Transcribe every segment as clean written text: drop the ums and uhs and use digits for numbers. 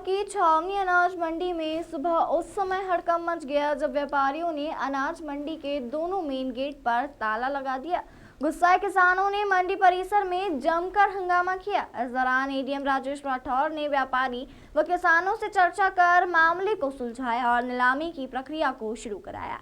की छावनी अनाज मंडी में सुबह उस समय हड़कंप मच गया जब व्यापारियों ने अनाज मंडी के दोनों मेन गेट पर ताला लगा दिया। गुस्साए किसानों ने मंडी परिसर में जमकर हंगामा किया। इस दौरान एडीएम राजेश राठौर ने व्यापारी व किसानों से चर्चा कर मामले को सुलझाया और नीलामी की प्रक्रिया को शुरू कराया।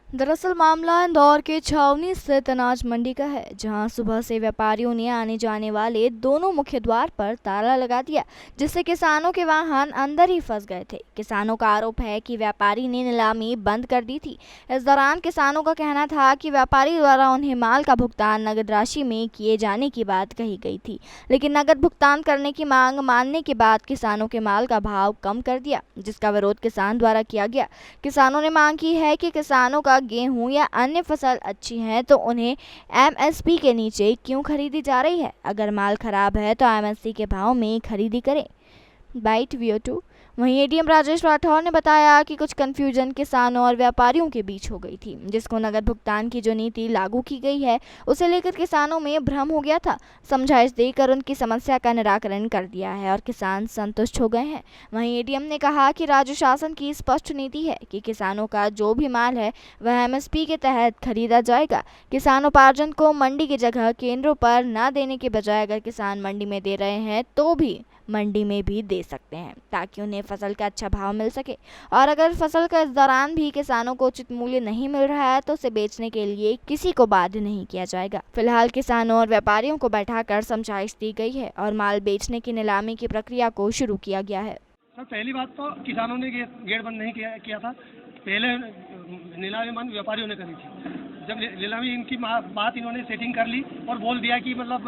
दरअसल मामला इंदौर के छावनी स्थित अनाज मंडी का है, जहां सुबह से व्यापारियों ने आने जाने वाले दोनों मुख्य द्वार पर ताला लगा दिया, जिससे किसानों के वाहन अंदर ही फंस गए थे। किसानों का आरोप है कि व्यापारी ने नीलामी बंद कर दी थी। इस दौरान किसानों का कहना था कि व्यापारी द्वारा उन्हें माल का भुगतान नगद राशि में किए जाने की बात कही गई थी, लेकिन नगद भुगतान करने की मांग मानने के बाद किसानों के माल का भाव कम कर दिया, जिसका विरोध किसान द्वारा किया गया। किसानों ने मांग की है कि किसानों का गेहूं या अन्य फसल अच्छी है तो उन्हें एमएसपी के नीचे क्यों खरीदी जा रही है। अगर माल खराब है तो एमएसपी के भाव में खरीदी करें। Bite VO2। वहीं एडीएम राजेश राठौर ने बताया कि कुछ कंफ्यूजन किसानों और व्यापारियों के बीच हो गई थी, जिसको नगद भुगतान की जो नीति लागू की गई है उसे लेकर किसानों में भ्रम हो गया था। समझाइश देकर उनकी समस्या का निराकरण कर दिया है और किसान संतुष्ट हो गए हैं। वहीं एडीएम ने कहा कि राज्य शासन की स्पष्ट नीति है कि किसानों का जो भी माल है वह एमएसपी के तहत खरीदा जाएगा। किसान उपार्जन को मंडी की जगह केंद्रों पर न देने के बजाय अगर किसान मंडी में दे रहे हैं तो भी मंडी में भी दे सकते हैं, ताकि उन्हें फसल का अच्छा भाव मिल सके। और अगर फसल का इस दौरान भी किसानों को उचित मूल्य नहीं मिल रहा है तो उसे बेचने के लिए किसी को बाध्य नहीं किया जाएगा। फिलहाल किसानों और व्यापारियों को बैठाकर समझाइश दी गई है और माल बेचने की नीलामी की प्रक्रिया को शुरू किया गया है। सर, पहली बात तो किसानों ने गेट बंद नहीं किया था। पहले नीलामी बंद व्यापारियों ने करी थी। जब नीलामी इनकी बात इन्होंने सेटिंग कर ली और बोल दिया कि मतलब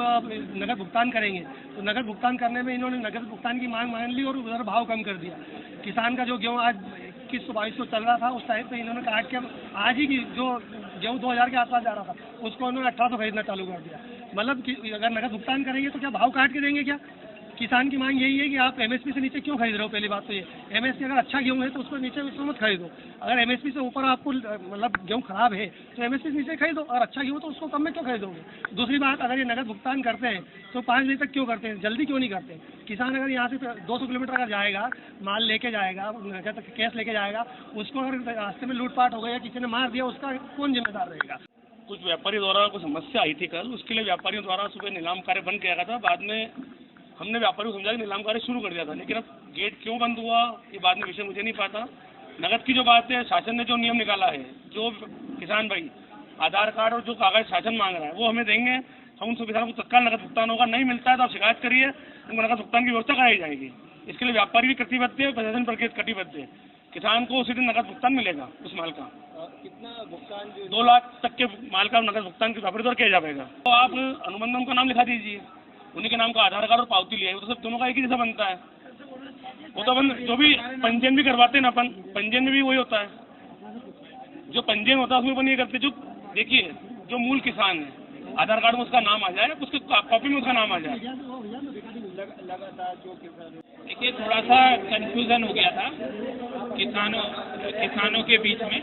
नगद भुगतान करेंगे, तो नगद भुगतान करने में इन्होंने नगद भुगतान की मांग मान ली और उधर भाव कम कर दिया। किसान का जो गेहूँ आज 2100-2200 चल रहा था, उस टाइम पे इन्होंने काट के आज ही की जो गेहूँ 2000 के आसपास जा रहा था उसको उन्होंने 1800 खरीदना चालू कर दिया। मतलब कि अगर नगद भुगतान करेंगे तो क्या भाव काट के देंगे क्या? किसान की मांग यही है कि आप एमएसपी से नीचे क्यों खरीद रहे हो। पहली बात तो ये, एमएसपी अगर अच्छा गेहूँ है तो उसको नीचे उसको मत खरीदो। अगर एमएसपी से ऊपर आपको मतलब गेहूँ खराब है तो एमएसपी से नीचे खरीदो, और अच्छा गेहूँ तो उसको कम में क्यों खरीदोगे। दूसरी बात, अगर ये नगद भुगतान करते हैं तो 5 बजे तक क्यों करते हैं, जल्दी क्यों नहीं करते। किसान अगर यहाँ से 200 किलोमीटर अगर जाएगा, माल लेके जाएगा, कैश लेके जाएगा, उसको अगर रास्ते में लूटपाट हो गया या किसी ने मार दिया, उसका कौन जिम्मेदार रहेगा। कुछ व्यापारी द्वारा कुछ समस्या आई थी कल, उसके लिए व्यापारियों द्वारा सुबह नीलाम कार्य बंद किया गया था। बाद में हमने व्यापारियों को समझा कि नीलाम कार्य शुरू कर दिया था, लेकिन अब गेट क्यों बंद हुआ ये बाद में विषय मुझे नहीं पता। नगद की जो बात है, शासन ने जो नियम निकाला है, जो किसान भाई आधार कार्ड और जो कागज शासन मांग रहा है वो हमें देंगे। हम उन सभी किसानों को तत्काल नगद भुगतान होगा। नहीं मिलता है तो आप शिकायत करिए, उनको नगद भुगतान की व्यवस्था कराई जाएगी। इसके लिए व्यापारी भी कटिबद्ध है, प्रशासन पर कटिबद्ध है। किसान को उसी दिन नगद भुगतान मिलेगा उस माल का। कितना भुगतान? 2 लाख तक के माल का नगद भुगतान व्यापारी द्वारा किया जाएगा। तो आप अनुबंधन का नाम लिखा दीजिए, उन्हीं के नाम का आधार कार्ड और पावती लिया है, वो तो सब दोनों का एक ही जैसा बनता है। वो तो अपन जो भी पंजीयन भी करवाते हैं ना, अपन पंजीयन में भी वही होता है। जो पंजीयन होता है उसमें अपन ये करते, जो देखिए जो मूल किसान है आधार कार्ड में उसका नाम आ जाए, उसके कॉपी में उसका नाम आ जाए। देखिए, थोड़ा सा कंफ्यूजन हो गया था किसानों के बीच में,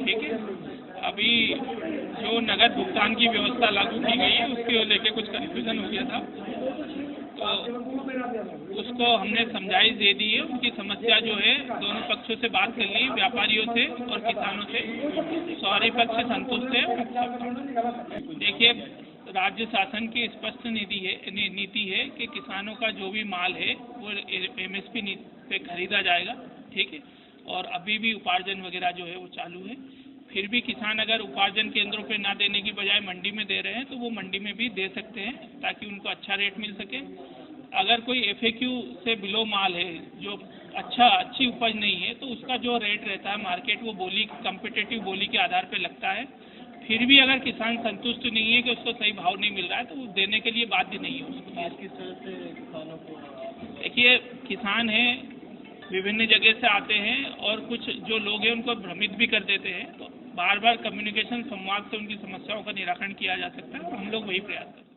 ठीक है। अभी जो नगद भुगतान की व्यवस्था लागू की गई है उसके लेके कुछ कंफ्यूजन हो गया था, तो उसको हमने समझाइश दे दी है। उनकी समस्या जो है दोनों पक्षों से बात कर ली, व्यापारियों से और किसानों से। सारे पक्ष संतुष्ट है। देखिए, राज्य शासन की स्पष्ट नीति है कि किसानों का जो भी माल है वो एमएसपी पे खरीदा जाएगा, ठीक है। और अभी भी उपार्जन वगैरह जो है वो चालू है। फिर भी किसान अगर उपार्जन केंद्रों पे ना देने की बजाय मंडी में दे रहे हैं तो वो मंडी में भी दे सकते हैं, ताकि उनको अच्छा रेट मिल सके। अगर कोई एफएक्यू से बिलो माल है जो अच्छी उपज नहीं है तो उसका जो रेट रहता है मार्केट, वो कम्पिटिटिव बोली के आधार पर लगता है। फिर भी अगर किसान संतुष्ट नहीं है कि उसको सही भाव नहीं मिल रहा है तो वो देने के लिए बाध्य नहीं है उसको। किस तरह से किसानों को? देखिए, किसान है विभिन्न जगह से आते हैं और कुछ जो लोग हैं उनको भ्रमित भी कर देते हैं, तो बार बार कम्युनिकेशन संवाद से उनकी समस्याओं का निराकरण किया जा सकता है। तो हम लोग वही प्रयास करते हैं।